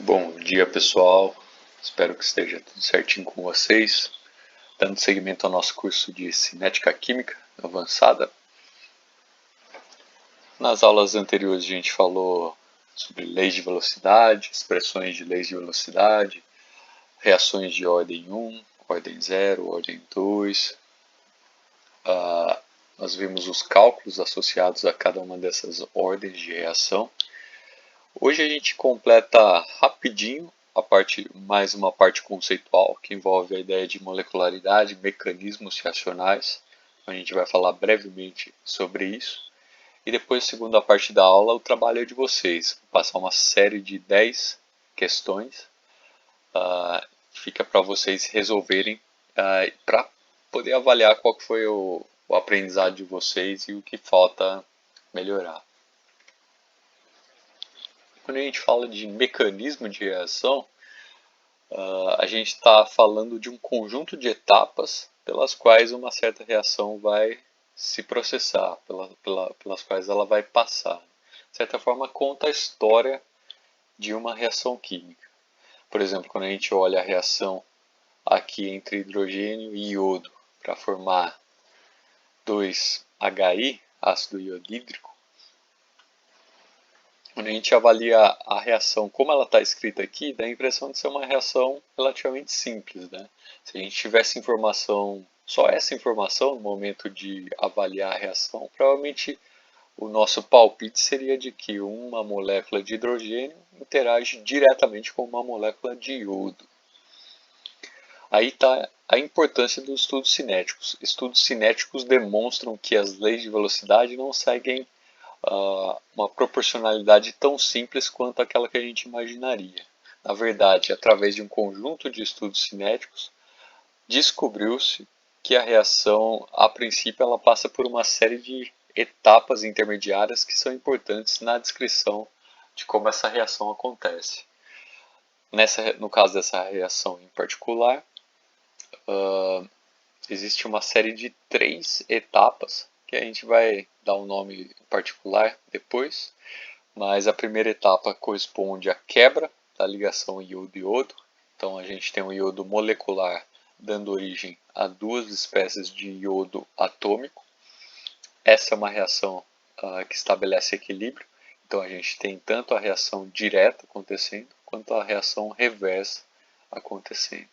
Bom dia, pessoal. Espero que esteja tudo certinho com vocês. Dando seguimento ao nosso curso de Cinética Química Avançada. Nas aulas anteriores a gente falou sobre leis de velocidade, expressões de leis de velocidade, reações de ordem 1, ordem 0, ordem 2. Nós vimos os cálculos associados a cada uma dessas ordens de reação. Hoje a gente completa rapidinho mais uma parte conceitual, que envolve a ideia de molecularidade, mecanismos reacionais. A gente vai falar brevemente sobre isso. E depois, segunda parte da aula, o trabalho é de vocês. Vou passar uma série de 10 questões. Fica para vocês resolverem, para poder avaliar qual que foi o aprendizado de vocês e o que falta melhorar. Quando a gente fala de mecanismo de reação, a gente está falando de um conjunto de etapas pelas quais uma certa reação vai se processar, pelas quais ela vai passar. De certa forma, conta a história de uma reação química. Por exemplo, quando a gente olha a reação aqui entre hidrogênio e iodo para formar 2HI, ácido iodídrico, quando a gente avalia a reação como ela está escrita aqui, dá a impressão de ser uma reação relativamente simples, né? Se a gente tivesse informação, só essa informação no momento de avaliar a reação, provavelmente o nosso palpite seria de que uma molécula de hidrogênio interage diretamente com uma molécula de iodo. Aí está a importância dos estudos cinéticos. Estudos cinéticos demonstram que as leis de velocidade não seguem uma proporcionalidade tão simples quanto aquela que a gente imaginaria. Na verdade, através de um conjunto de estudos cinéticos, descobriu-se que a reação, a princípio, ela passa por uma série de etapas intermediárias que são importantes na descrição de como essa reação acontece. No caso dessa reação em particular, existe uma série de 3 etapas que a gente vai dar um nome particular depois, mas a primeira etapa corresponde à quebra da ligação iodo-iodo. Então a gente tem um iodo molecular dando origem a 2 espécies de iodo atômico. Essa é uma reação que estabelece equilíbrio. Então a gente tem tanto a reação direta acontecendo, quanto a reação reversa acontecendo.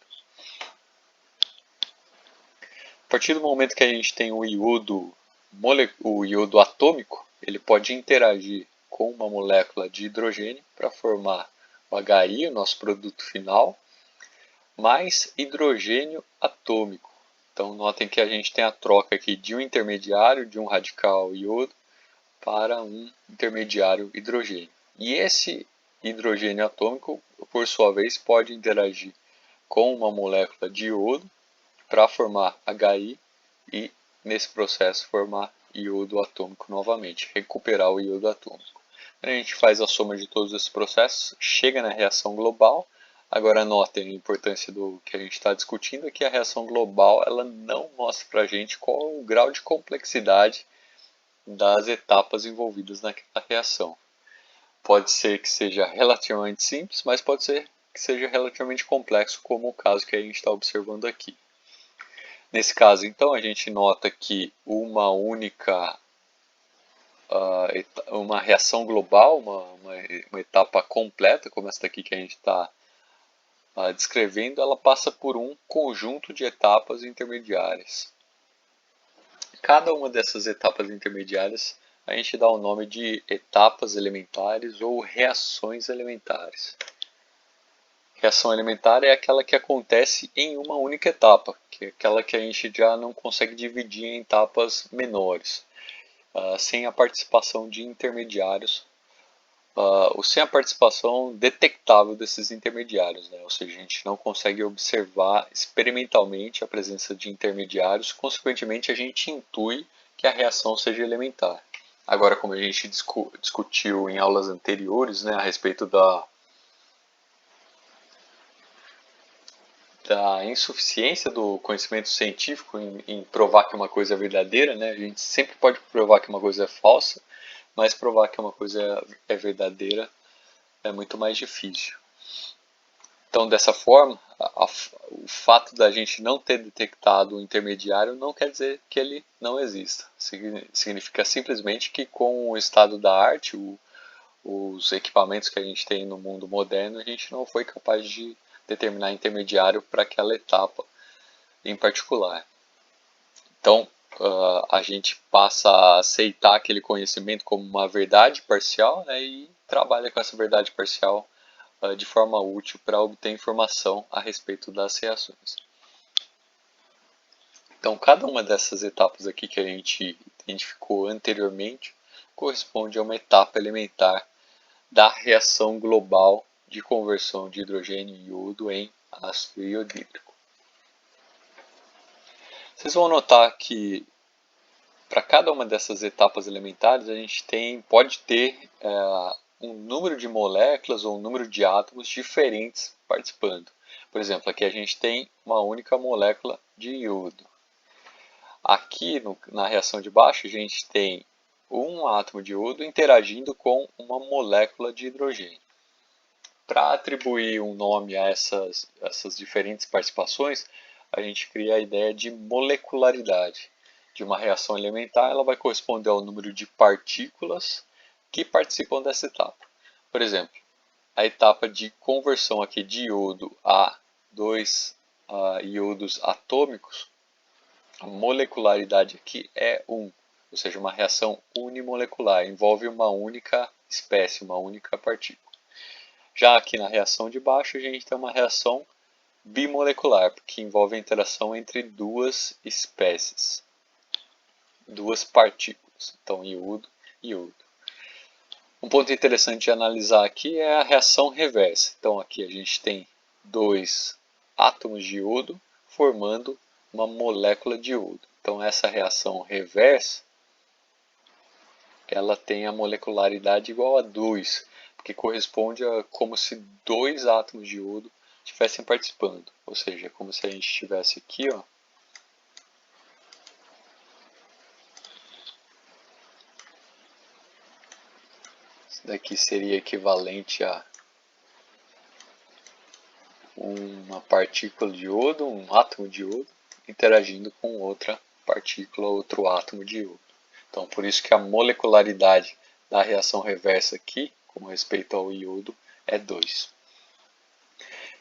A partir do momento que a gente tem o iodo atômico, ele pode interagir com uma molécula de hidrogênio para formar o HI, o nosso produto final, mais hidrogênio atômico. Então notem que a gente tem a troca aqui de um intermediário, de um radical iodo, para um intermediário hidrogênio. E esse hidrogênio atômico, por sua vez, pode interagir com uma molécula de iodo para formar HI e, nesse processo, formar iodo atômico novamente, recuperar o iodo atômico. A gente faz a soma de todos esses processos, chega na reação global. Agora notem a importância do que a gente está discutindo, é que a reação global ela não mostra para a gente qual é o grau de complexidade das etapas envolvidas naquela reação. Pode ser que seja relativamente simples, mas pode ser que seja relativamente complexo, como o caso que a gente está observando aqui. Nesse caso, então, a gente nota que uma reação global, uma etapa completa, como essa daqui que a gente está descrevendo, ela passa por um conjunto de etapas intermediárias. Cada uma dessas etapas intermediárias a gente dá o nome de etapas elementares ou reações elementares. Reação elementar é aquela que acontece em uma única etapa, que é aquela que a gente já não consegue dividir em etapas menores, sem a participação de intermediários, ou sem a participação detectável desses intermediários, né? Ou seja, a gente não consegue observar experimentalmente a presença de intermediários, consequentemente a gente intui que a reação seja elementar. Agora, como a gente discutiu em aulas anteriores, né, a respeito da insuficiência do conhecimento científico em provar que uma coisa é verdadeira, né? A gente sempre pode provar que uma coisa é falsa, mas provar que uma coisa é verdadeira é muito mais difícil. Então, dessa forma, o fato da gente não ter detectado o intermediário não quer dizer que ele não exista. Significa simplesmente que com o estado da arte, os equipamentos que a gente tem no mundo moderno, a gente não foi capaz de determinar intermediário para aquela etapa em particular. Então, a gente passa a aceitar aquele conhecimento como uma verdade parcial, né, e trabalha com essa verdade parcial de forma útil para obter informação a respeito das reações. Então, cada uma dessas etapas aqui que a gente identificou anteriormente corresponde a uma etapa elementar da reação global de conversão de hidrogênio e iodo em ácido iodídrico. Vocês vão notar que para cada uma dessas etapas elementares a gente pode ter um número de moléculas ou um número de átomos diferentes participando. Por exemplo, aqui a gente tem uma única molécula de iodo. Aqui na reação de baixo a gente tem um átomo de iodo interagindo com uma molécula de hidrogênio. Para atribuir um nome a essas diferentes participações, a gente cria a ideia de molecularidade. De uma reação elementar, ela vai corresponder ao número de partículas que participam dessa etapa. Por exemplo, a etapa de conversão aqui de iodo a dois iodos atômicos, a molecularidade aqui é 1, ou seja, uma reação unimolecular, envolve uma única espécie, uma única partícula. Já aqui na reação de baixo, a gente tem uma reação bimolecular, que envolve a interação entre duas espécies, duas partículas, então iodo e iodo. Um ponto interessante de analisar aqui é a reação reversa. Então aqui a gente tem dois átomos de iodo formando uma molécula de iodo. Então essa reação reversa, ela tem a molecularidade igual a 2, que corresponde a como se dois átomos de iodo estivessem participando. Ou seja, é como se a gente estivesse aqui, ó, isso daqui seria equivalente a uma partícula de iodo, um átomo de iodo, interagindo com outra partícula, outro átomo de iodo. Então, por isso que a molecularidade da reação reversa aqui, com respeito ao iodo, é 2.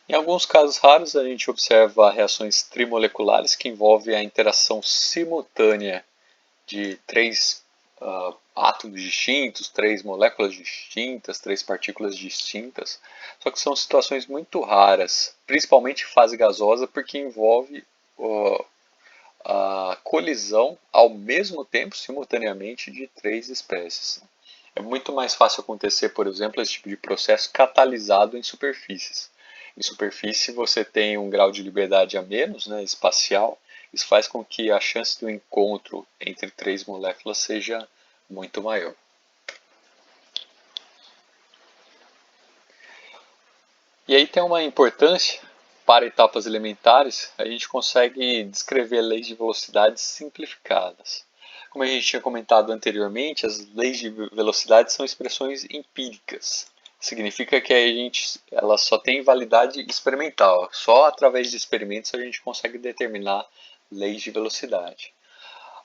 Em alguns casos raros, a gente observa reações trimoleculares que envolvem a interação simultânea de três átomos distintos, três moléculas distintas, três partículas distintas. Só que são situações muito raras, principalmente em fase gasosa, porque envolve a colisão ao mesmo tempo, simultaneamente, de três espécies. É muito mais fácil acontecer, por exemplo, esse tipo de processo catalisado em superfícies. Em superfície você tem um grau de liberdade a menos, né, espacial. Isso faz com que a chance do encontro entre três moléculas seja muito maior. E aí tem uma importância para etapas elementares, a gente consegue descrever leis de velocidade simplificadas. Como a gente tinha comentado anteriormente, as leis de velocidade são expressões empíricas. Significa que ela só tem validade experimental. Só através de experimentos a gente consegue determinar leis de velocidade.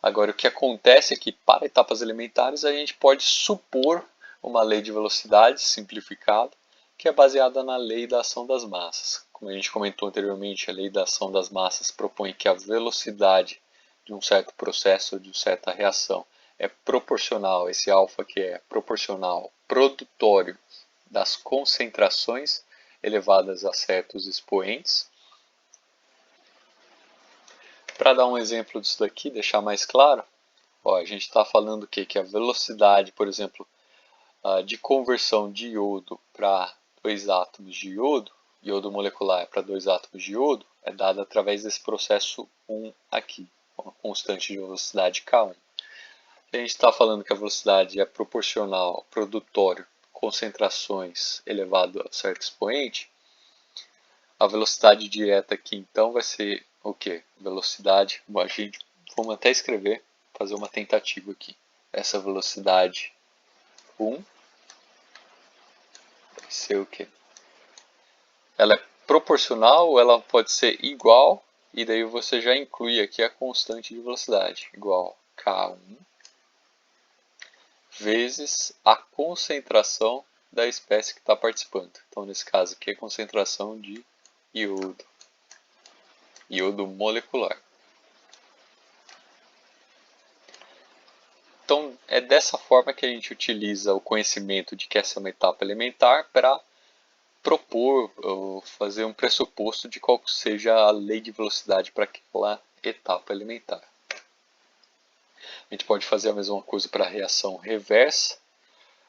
Agora, o que acontece é que para etapas elementares a gente pode supor uma lei de velocidade simplificada, que é baseada na lei da ação das massas. Como a gente comentou anteriormente, a lei da ação das massas propõe que a velocidade de um certo processo ou de uma certa reação é proporcional, esse alfa que é proporcional, produtório das concentrações elevadas a certos expoentes. Para dar um exemplo disso daqui, deixar mais claro, ó, a gente está falando o quê? Que a velocidade, por exemplo, de conversão de iodo para dois átomos de iodo, iodo molecular para dois átomos de iodo, é dada através desse processo 1 aqui, uma constante de velocidade K1. A gente está falando que a velocidade é proporcional ao produtório, concentrações elevado a certo expoente, a velocidade direta aqui então vai ser o que? Velocidade, vamos até escrever, fazer uma tentativa aqui. Essa velocidade 1 vai ser o que? Ela é proporcional, ela pode ser igual, e daí você já inclui aqui a constante de velocidade, igual K1 vezes a concentração da espécie que está participando. Então, nesse caso aqui, é a concentração de iodo molecular. Então, é dessa forma que a gente utiliza o conhecimento de que essa é uma etapa elementar para propor ou fazer um pressuposto de qual seja a lei de velocidade para aquela etapa elementar. A gente pode fazer a mesma coisa para a reação reversa.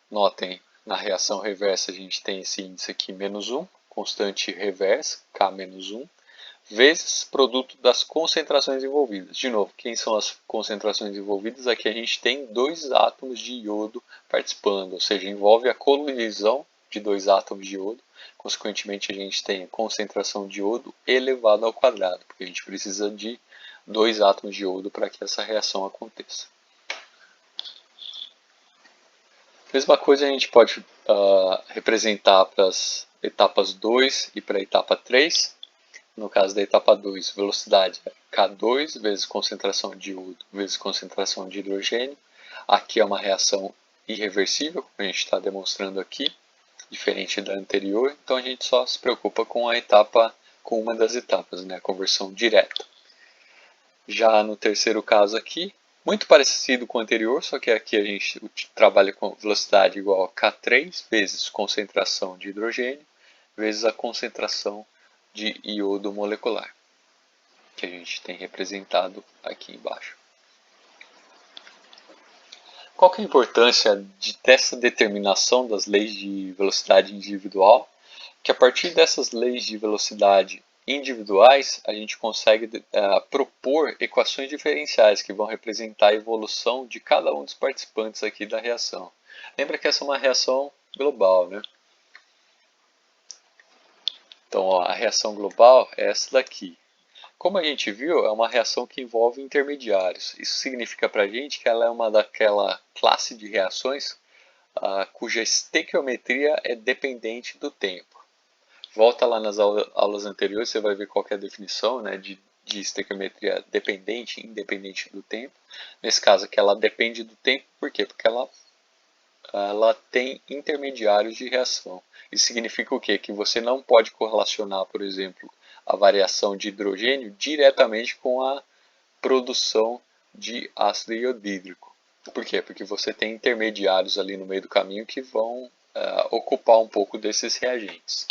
Notem, na reação reversa a gente tem esse índice aqui, menos 1, constante reversa, K menos 1, vezes produto das concentrações envolvidas. De novo, quem são as concentrações envolvidas? Aqui a gente tem 2 átomos de iodo participando, ou seja, envolve a colisão de 2 átomos de iodo. Consequentemente, a gente tem a concentração de iodo elevada ao quadrado, porque a gente precisa de 2 átomos de iodo para que essa reação aconteça. Mesma coisa a gente pode representar para as etapas 2 e para a etapa 3. No caso da etapa 2, velocidade é K2 vezes concentração de iodo vezes concentração de hidrogênio. Aqui é uma reação irreversível, como a gente está demonstrando aqui, diferente da anterior. Então a gente só se preocupa com a etapa, com uma das etapas, né, a conversão direta. Já no terceiro caso aqui, muito parecido com o anterior, só que aqui a gente trabalha com velocidade igual a K3 vezes concentração de hidrogênio vezes a concentração de iodo molecular, que a gente tem representado aqui embaixo. Qual que é a importância dessa determinação das leis de velocidade individual? Que a partir dessas leis de velocidade individuais, a gente consegue propor equações diferenciais que vão representar a evolução de cada um dos participantes aqui da reação. Lembra que essa é uma reação global, né? Então, ó, a reação global é essa daqui. Como a gente viu, é uma reação que envolve intermediários. Isso significa para a gente que ela é uma daquela classe de reações cuja estequiometria é dependente do tempo. Volta lá nas aulas anteriores, você vai ver qual é a definição, né, de estequiometria dependente e independente do tempo. Nesse caso aqui, ela depende do tempo, por quê? Porque ela tem intermediários de reação. Isso significa o quê? Que você não pode correlacionar, por exemplo, a variação de hidrogênio diretamente com a produção de ácido iodídrico. Por quê? Porque você tem intermediários ali no meio do caminho que vão ocupar um pouco desses reagentes.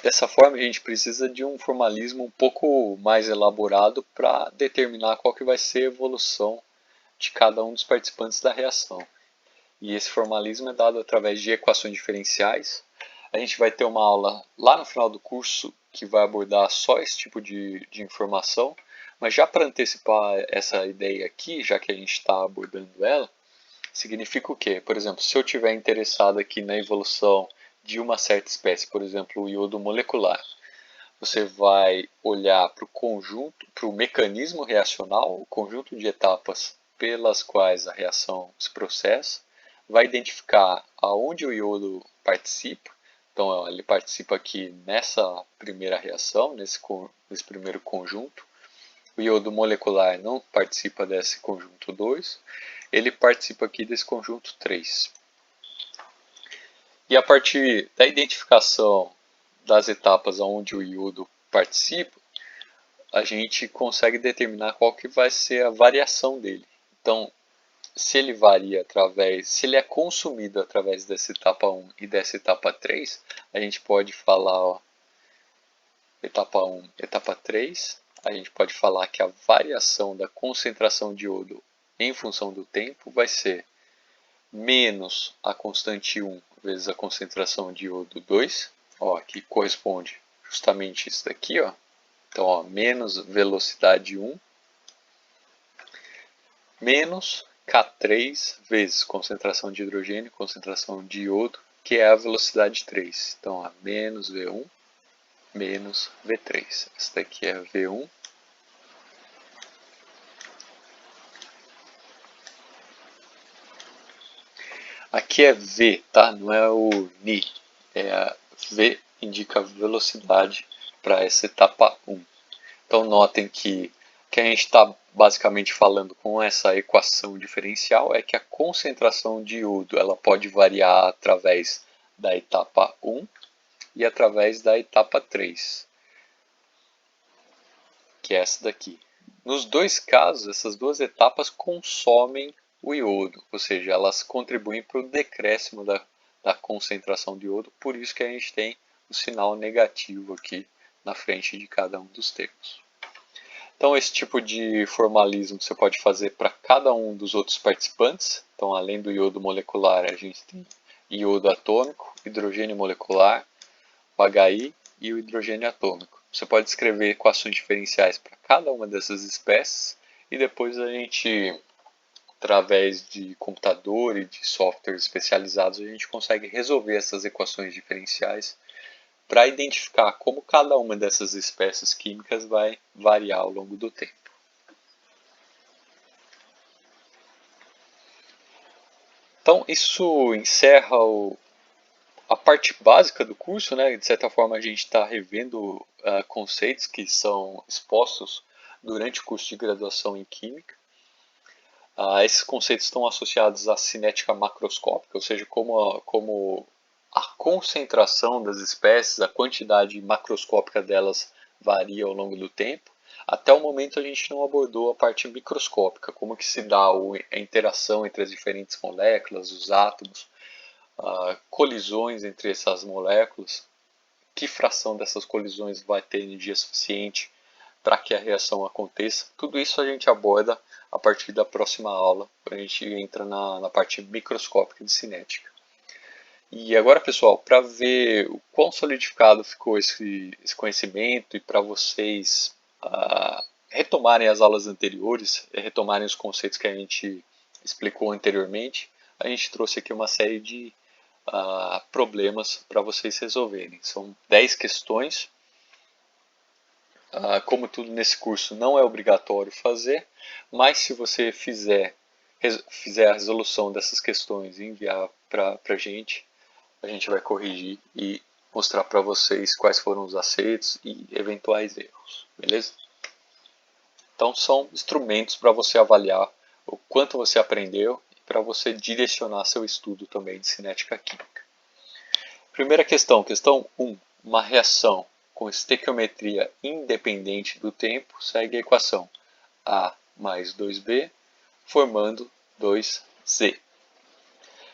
Dessa forma, a gente precisa de um formalismo um pouco mais elaborado para determinar qual que vai ser a evolução de cada um dos participantes da reação. E esse formalismo é dado através de equações diferenciais. A gente vai ter uma aula lá no final do curso que vai abordar só esse tipo de informação, mas já para antecipar essa ideia aqui, já que a gente está abordando ela, significa o quê? Por exemplo, se eu estiver interessado aqui na evolução de uma certa espécie, por exemplo, o iodo molecular, você vai olhar para o conjunto, para o mecanismo reacional, o conjunto de etapas pelas quais a reação se processa, vai identificar aonde o iodo participa. Então, ele participa aqui nessa primeira reação, nesse primeiro conjunto. O iodo molecular não participa desse conjunto 2, ele participa aqui desse conjunto 3. E a partir da identificação das etapas onde o iodo participa, a gente consegue determinar qual que vai ser a variação dele. Então, se ele varia se ele é consumido através dessa etapa 1 e dessa etapa 3, a gente pode falar, ó, etapa 1, etapa 3, a gente pode falar que a variação da concentração de iodo em função do tempo vai ser menos a constante 1 vezes a concentração de iodo 2, ó, que corresponde justamente isso daqui, ó. Então, ó, menos velocidade 1 menos K3 vezes concentração de hidrogênio, concentração de iodo, que é a velocidade 3. Então, ó, menos V1 menos V3. Essa daqui é V1 aqui é V, tá? Não é o Ni. É V indica velocidade para essa etapa 1. Então notem que o que a gente está basicamente falando com essa equação diferencial é que a concentração de iodo ela pode variar através da etapa 1 e através da etapa 3, que é essa daqui. Nos dois casos, essas duas etapas consomem o iodo, ou seja, elas contribuem para o decréscimo da concentração de iodo, por isso que a gente tem o sinal negativo aqui na frente de cada um dos termos. Então, esse tipo de formalismo você pode fazer para cada um dos outros participantes. Então, além do iodo molecular, a gente tem iodo atômico, hidrogênio molecular, o HI e o hidrogênio atômico. Você pode escrever equações diferenciais para cada uma dessas espécies e depois a gente, através de computador e de softwares especializados, a gente consegue resolver essas equações diferenciais para identificar como cada uma dessas espécies químicas vai variar ao longo do tempo. Então, isso encerra a parte básica do curso, né? De certa forma, a gente está revendo conceitos que são expostos durante o curso de graduação em Química. Esses conceitos estão associados à cinética macroscópica, ou seja, como a concentração das espécies, a quantidade macroscópica delas varia ao longo do tempo. Até o momento a gente não abordou a parte microscópica, como que se dá a interação entre as diferentes moléculas, os átomos, colisões entre essas moléculas, que fração dessas colisões vai ter energia suficiente para que a reação aconteça. Tudo isso a gente aborda a partir da próxima aula, quando a gente entra na parte microscópica de cinética. E agora, pessoal, para ver o quão solidificado ficou esse conhecimento e para vocês retomarem as aulas anteriores, retomarem os conceitos que a gente explicou anteriormente, a gente trouxe aqui uma série de problemas para vocês resolverem. São 10 questões. Como tudo nesse curso não é obrigatório fazer, mas se você fizer a resolução dessas questões e enviar para a gente vai corrigir e mostrar para vocês quais foram os acertos e eventuais erros, beleza? Então são instrumentos para você avaliar o quanto você aprendeu e para você direcionar seu estudo também de cinética química. Primeira questão, questão 1. Uma reação com estequiometria independente do tempo segue a equação A mais 2B formando 2Z.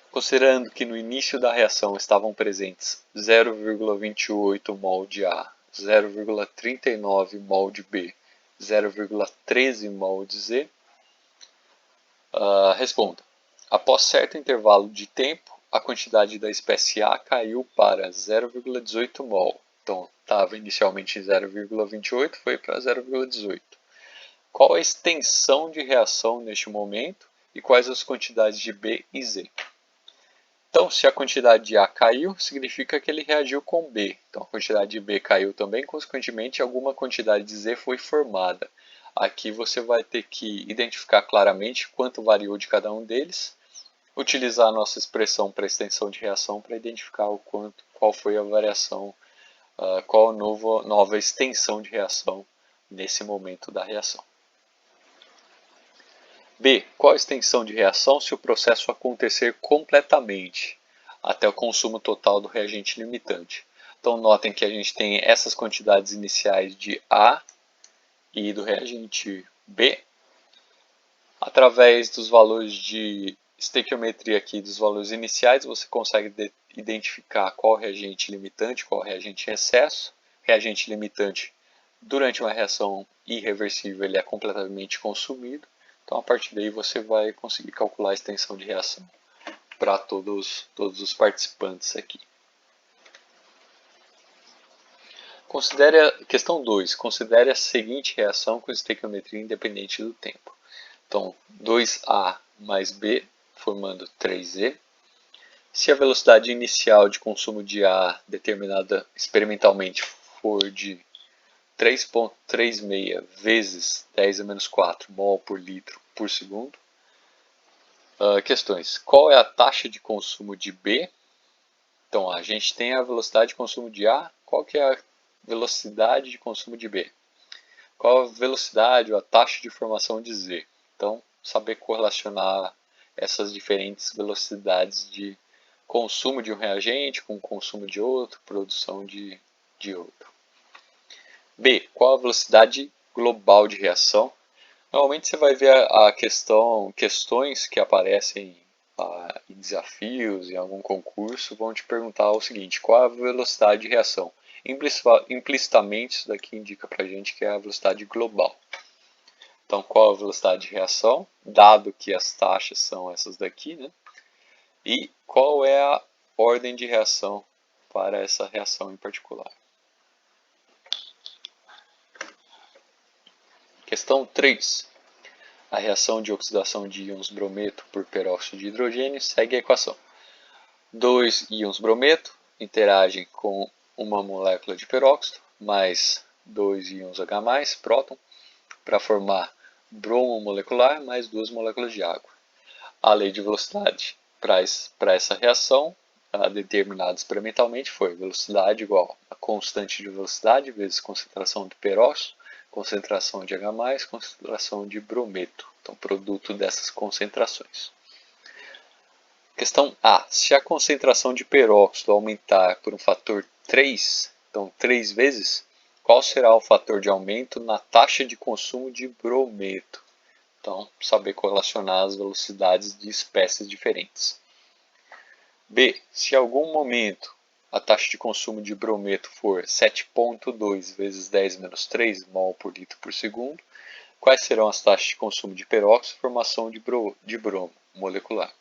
Considerando que no início da reação estavam presentes 0,28 mol de A, 0,39 mol de B, 0,13 mol de Z, responda. Após certo intervalo de tempo, a quantidade da espécie A caiu para 0,18 mol. Então, estava inicialmente em 0,28, foi para 0,18. Qual a extensão de reação neste momento e quais as quantidades de B e Z? Então, se a quantidade de A caiu, significa que ele reagiu com B. Então, a quantidade de B caiu também, consequentemente, alguma quantidade de Z foi formada. Aqui você vai ter que identificar claramente quanto variou de cada um deles, utilizar a nossa expressão para extensão de reação para identificar qual foi a variação, qual a nova extensão de reação nesse momento da reação. B. Qual a extensão de reação se o processo acontecer completamente, até o consumo total do reagente limitante? Então, notem que a gente tem essas quantidades iniciais de A e do reagente B. Através dos valores de estequiometria aqui, dos valores iniciais, você consegue identificar qual reagente limitante, qual reagente em excesso. Reagente limitante, durante uma reação irreversível, ele é completamente consumido. Então, a partir daí, você vai conseguir calcular a extensão de reação para todos os participantes aqui. Questão 2. Considere a seguinte reação com estequiometria independente do tempo. Então, 2A mais B formando 3Z. Se a velocidade inicial de consumo de A determinada experimentalmente for de 3,36 vezes 10 a menos 4 mol por litro por segundo. Questões. Qual é a taxa de consumo de B? Então, a gente tem a velocidade de consumo de A, qual que é a velocidade de consumo de B? Qual a velocidade ou a taxa de formação de Z? Então, saber correlacionar essas diferentes velocidades de consumo de um reagente com o consumo de outro, produção de outro. B. Qual a velocidade global de reação? Normalmente você vai ver questões que aparecem em desafios, em algum concurso, vão te perguntar o seguinte: qual a velocidade de reação? Implicitamente, isso daqui indica para a gente que é a velocidade global. Então, qual a velocidade de reação, dado que as taxas são essas daqui, né? E qual é a ordem de reação para essa reação em particular. Questão 3. A reação de oxidação de íons brometo por peróxido de hidrogênio segue a equação. 2 íons brometo interagem com uma molécula de peróxido mais 2 íons H+, próton, para formar bromo molecular mais 2 moléculas de água. A lei de velocidade para essa reação, determinada experimentalmente, foi velocidade igual a constante de velocidade vezes concentração de peróxido, concentração de H+, concentração de brometo. Então, produto dessas concentrações. Questão A. Se a concentração de peróxido aumentar por um fator 3, então 3 vezes, qual será o fator de aumento na taxa de consumo de brometo? Então, saber correlacionar as velocidades de espécies diferentes. B. Se em algum momento a taxa de consumo de brometo for 7,2 vezes 10 menos 3 mol por litro por segundo, quais serão as taxas de consumo de peróxido e formação de bromo molecular?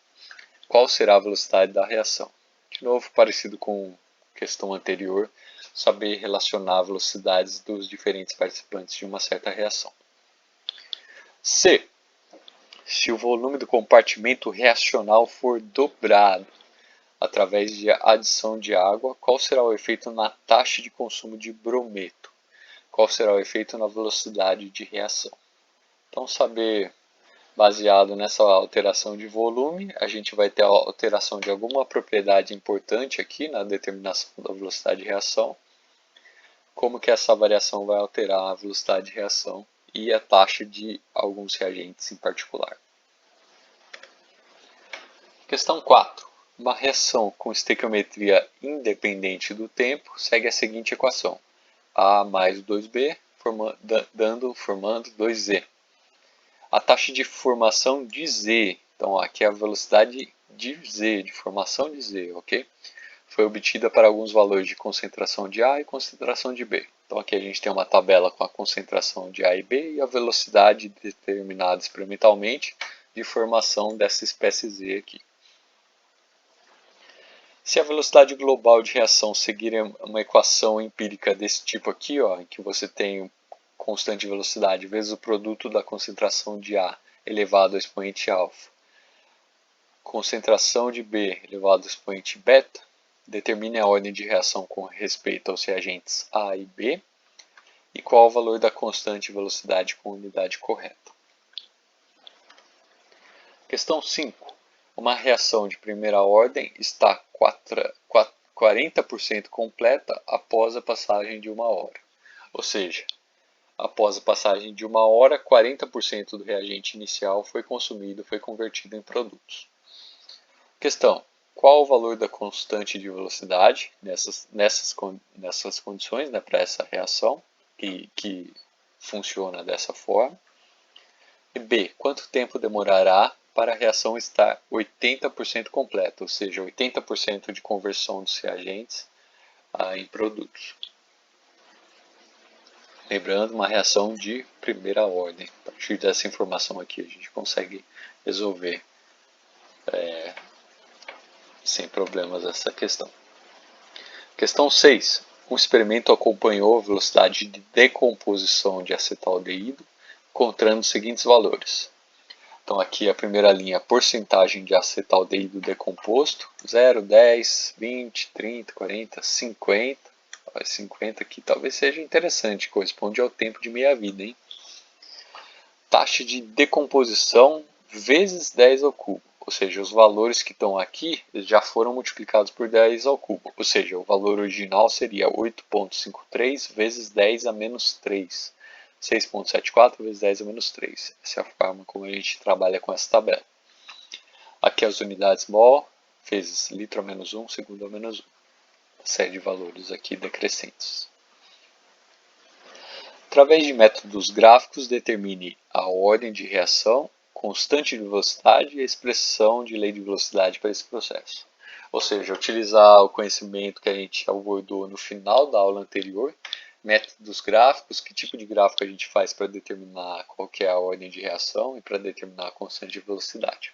Qual será a velocidade da reação? De novo, parecido com a questão anterior, saber relacionar velocidades dos diferentes participantes de uma certa reação. C. Se o volume do compartimento reacional for dobrado através de adição de água, qual será o efeito na taxa de consumo de brometo? Qual será o efeito na velocidade de reação? Então, saber, baseado nessa alteração de volume, a gente vai ter a alteração de alguma propriedade importante aqui na determinação da velocidade de reação. Como que essa variação vai alterar a velocidade de reação e a taxa de alguns reagentes em particular. Questão 4. Uma reação com estequiometria independente do tempo segue a seguinte equação: A mais 2B formando 2Z. A taxa de formação de Z, então aqui é a velocidade de Z, de formação de Z, ok? Foi obtida para alguns valores de concentração de A e concentração de B. Então aqui a gente tem uma tabela com a concentração de A e B e a velocidade determinada experimentalmente de formação dessa espécie Z aqui. Se a velocidade global de reação seguir uma equação empírica desse tipo aqui, ó, em que você tem constante velocidade vezes o produto da concentração de A elevado ao expoente alfa, concentração de B elevado ao expoente beta, determine a ordem de reação com respeito aos reagentes A e B e qual o valor da constante velocidade com unidade correta. Questão 5. Uma reação de primeira ordem está 40% completa após a passagem de 1 hora. Ou seja, após a passagem de 1 hora, 40% do reagente inicial foi consumido, foi convertido em produtos. Questão: qual o valor da constante de velocidade nessas condições, né, para essa reação que funciona dessa forma? E B, quanto tempo demorará para a reação estar 80% completa, ou seja, 80% de conversão dos reagentes em produtos. Lembrando, uma reação de primeira ordem. A partir dessa informação aqui a gente consegue resolver sem problemas essa questão. Questão 6. Um experimento acompanhou a velocidade de decomposição de acetaldeído, encontrando os seguintes valores. Então aqui a primeira linha, porcentagem de acetaldeído decomposto, 0, 10, 20, 30, 40, 50. 50 aqui talvez seja interessante, corresponde ao tempo de meia-vida, hein? Taxa de decomposição vezes 10 ao cubo. ou seja, os valores que estão aqui já foram multiplicados por 10 ao cubo, ou seja, o valor original seria 8,53 vezes 10 a menos 3, 6,74 vezes 10 a menos 3. Essa é a forma como a gente trabalha com essa tabela. Aqui as unidades mol, vezes litro a menos 1, segundo a menos 1. Uma série de valores aqui decrescentes. Através de métodos gráficos, determine a ordem de reação, constante de velocidade e a expressão de lei de velocidade para esse processo. Ou seja, utilizar o conhecimento que a gente abordou no final da aula anterior, métodos gráficos, que tipo de gráfico a gente faz para determinar qual que é a ordem de reação e para determinar a constante de velocidade.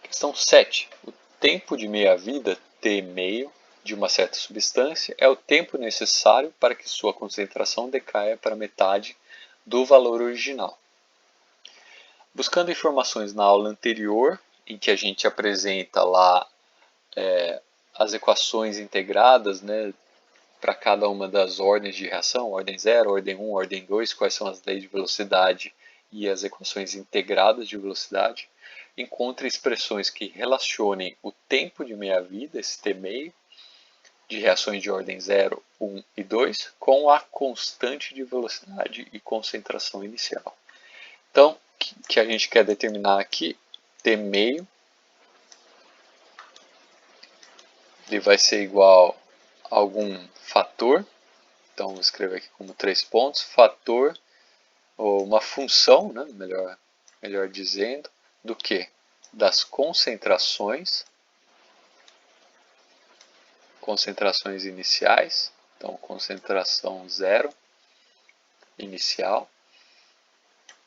Questão 7. O tempo de meia-vida, t meio, de uma certa substância é o tempo necessário para que sua concentração decaia para metade do valor original. Buscando informações na aula anterior, em que a gente apresenta lá as equações integradas, né, para cada uma das ordens de reação, ordem 0, ordem 1, ordem 2, quais são as leis de velocidade e as equações integradas de velocidade, encontre expressões que relacionem o tempo de meia-vida, esse t meio, de reações de ordem 0, 1 e 2 com a constante de velocidade e concentração inicial. Então, o que a gente quer determinar aqui, t meio, ele vai ser igual a algum fator, então vou escrever aqui como 3 pontos, fator, ou uma função, né, melhor dizendo, do que? Das concentrações iniciais, então concentração 0 inicial,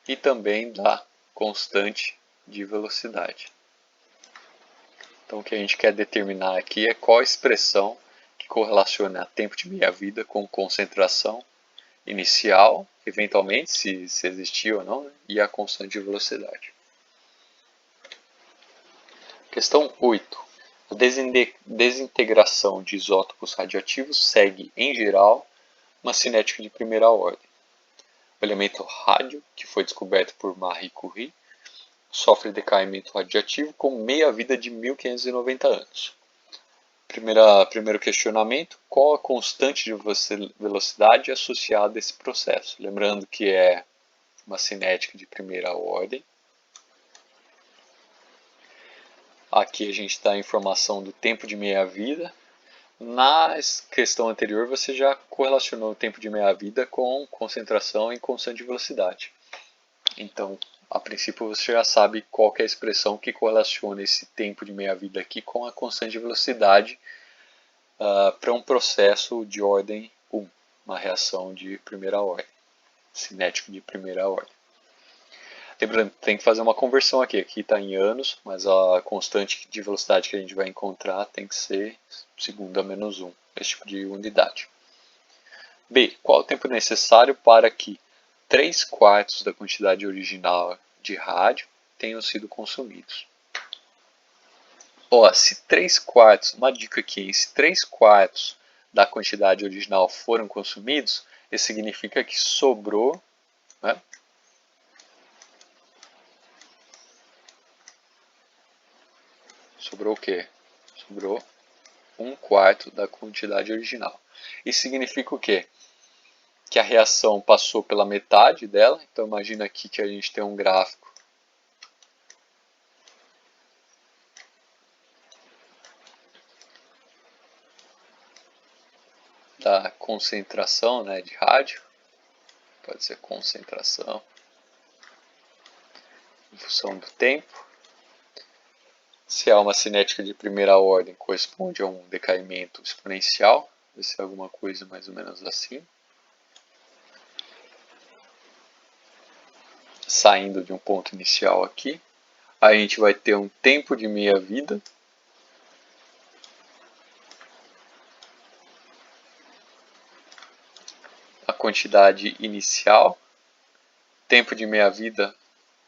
e também da constante de velocidade. Então o que a gente quer determinar aqui é qual a expressão que correlaciona tempo de meia-vida com concentração inicial, eventualmente, se existir ou não, né, e a constante de velocidade. Questão 8. A desintegração de isótopos radioativos segue, em geral, uma cinética de primeira ordem. O elemento rádio, que foi descoberto por Marie Curie, sofre decaimento radioativo com meia-vida de 1590 anos. Primeiro questionamento, qual a constante de velocidade associada a esse processo? Lembrando que é uma cinética de primeira ordem. Aqui a gente dá a informação do tempo de meia-vida. Na questão anterior você já correlacionou o tempo de meia-vida com concentração e constante de velocidade. Então, a princípio você já sabe qual que é a expressão que correlaciona esse tempo de meia-vida aqui com a constante de velocidade para um processo de ordem 1, uma reação de primeira ordem, cinético de primeira ordem. Lembrando, tem que fazer uma conversão aqui está em anos, mas a constante de velocidade que a gente vai encontrar tem que ser segundo a menos 1, esse tipo de unidade. B. Qual o tempo necessário para que 3/4 da quantidade original de rádio tenham sido consumidos? Se 3/4, uma dica aqui, se 3/4 da quantidade original foram consumidos, isso significa que sobrou, né? Sobrou o quê? Sobrou 1/4 da quantidade original. Isso significa o quê? Que a reação passou pela metade dela. Então imagina aqui que a gente tem um gráfico da concentração, né, de rádio. Pode ser concentração em função do tempo. Se há uma cinética de primeira ordem, corresponde a um decaimento exponencial. Vai ser alguma coisa mais ou menos assim. Saindo de um ponto inicial aqui. Aí a gente vai ter um tempo de meia-vida. A quantidade inicial. Tempo de meia-vida,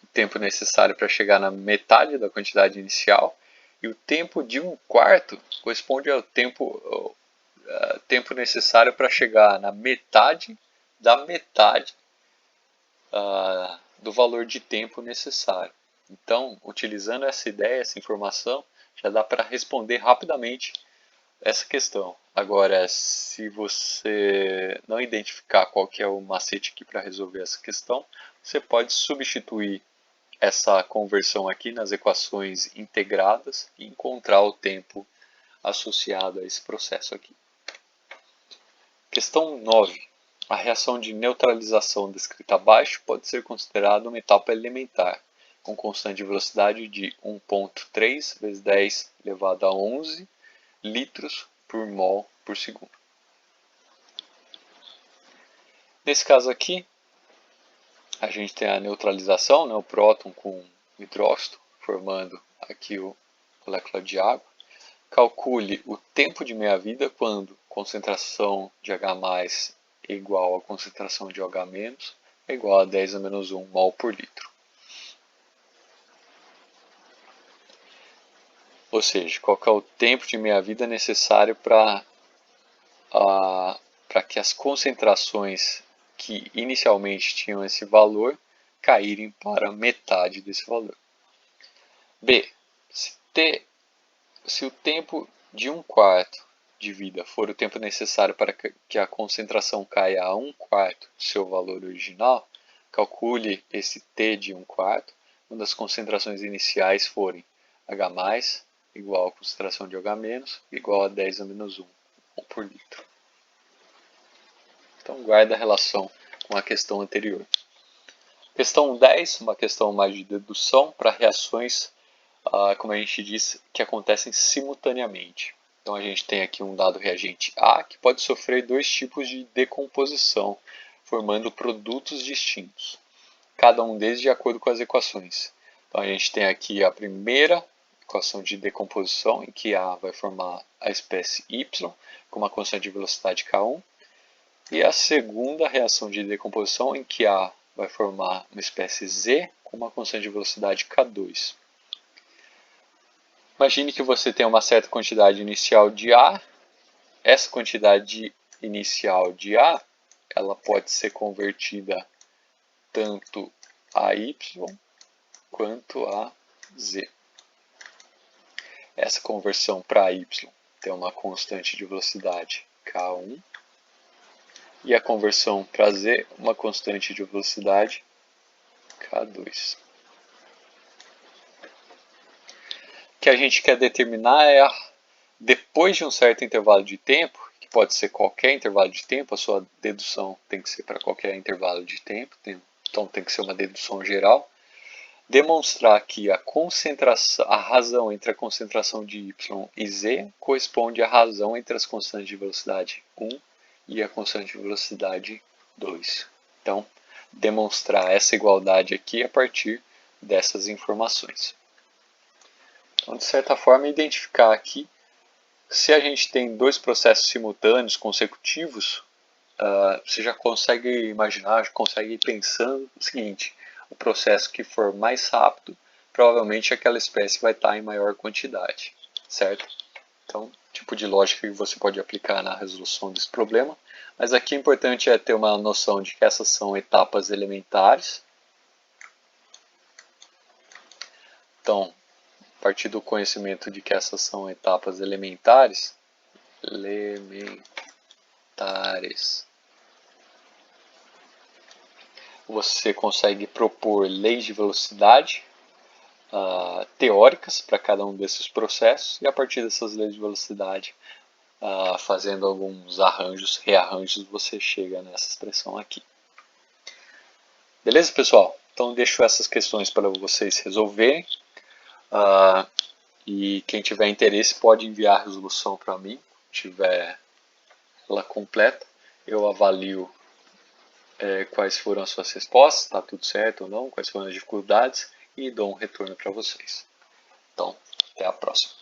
o tempo necessário para chegar na metade da quantidade inicial. E o tempo de 1/4 corresponde ao tempo necessário para chegar na metade da metade do valor de tempo necessário. Então, utilizando essa ideia, essa informação, já dá para responder rapidamente essa questão. Agora, se você não identificar qual que é o macete aqui para resolver essa questão, você pode substituir essa conversão aqui nas equações integradas e encontrar o tempo associado a esse processo aqui. Questão 9. A reação de neutralização descrita abaixo pode ser considerada uma etapa elementar, com constante de velocidade de 1,3 vezes 10 elevado a 11 litros por mol por segundo. Nesse caso aqui, a gente tem a neutralização, né, o próton com o hidróxido, formando aqui a molécula de água. Calcule o tempo de meia-vida quando concentração de H+, é igual a concentração de OH- é igual a 10 a menos 1 mol por litro. Ou seja, qual que é o tempo de meia-vida necessário para que as concentrações que inicialmente tinham esse valor caírem para metade desse valor. B. Se o tempo de 1/4 de vida for o tempo necessário para que a concentração caia a 1/4 do seu valor original, calcule esse T de 1/4 quando as concentrações iniciais forem H+, igual a concentração de OH- igual a 10 a menos 1 por litro. Então guarda a relação com a questão anterior. Questão 10, uma questão mais de dedução para reações, como a gente disse, que acontecem simultaneamente. Então a gente tem aqui um dado reagente A que pode sofrer dois tipos de decomposição, formando produtos distintos, cada um deles de acordo com as equações. Então a gente tem aqui a primeira equação de decomposição, em que A vai formar a espécie Y com uma constante de velocidade K1, e a segunda reação de decomposição, em que A vai formar uma espécie Z com uma constante de velocidade K2. Imagine que você tem uma certa quantidade inicial de A. Essa quantidade inicial de A, ela pode ser convertida tanto a Y quanto a Z. Essa conversão para Y tem uma constante de velocidade K1 e a conversão para Z uma constante de velocidade K2. O que a gente quer determinar é, depois de um certo intervalo de tempo, que pode ser qualquer intervalo de tempo, a sua dedução tem que ser para qualquer intervalo de tempo, então tem que ser uma dedução geral, demonstrar que a razão entre a concentração de Y e Z corresponde à razão entre as constantes de velocidade 1 e a constante de velocidade 2. Então, demonstrar essa igualdade aqui a partir dessas informações. Então, de certa forma, identificar aqui se a gente tem dois processos simultâneos, consecutivos, você já consegue imaginar, já consegue ir pensando o seguinte: o processo que for mais rápido, provavelmente aquela espécie vai estar em maior quantidade, certo? Então, tipo de lógica que você pode aplicar na resolução desse problema. Mas aqui o importante é ter uma noção de que essas são etapas elementares. Então, a partir do conhecimento de que essas são etapas elementares, você consegue propor leis de velocidade teóricas para cada um desses processos, e a partir dessas leis de velocidade, fazendo alguns rearranjos, você chega nessa expressão aqui. Beleza, pessoal? Então deixo essas questões para vocês resolverem. E quem tiver interesse pode enviar a resolução para mim, tiver ela completa. Eu avalio quais foram as suas respostas, está tudo certo ou não, quais foram as dificuldades, e dou um retorno para vocês. Então, até a próxima.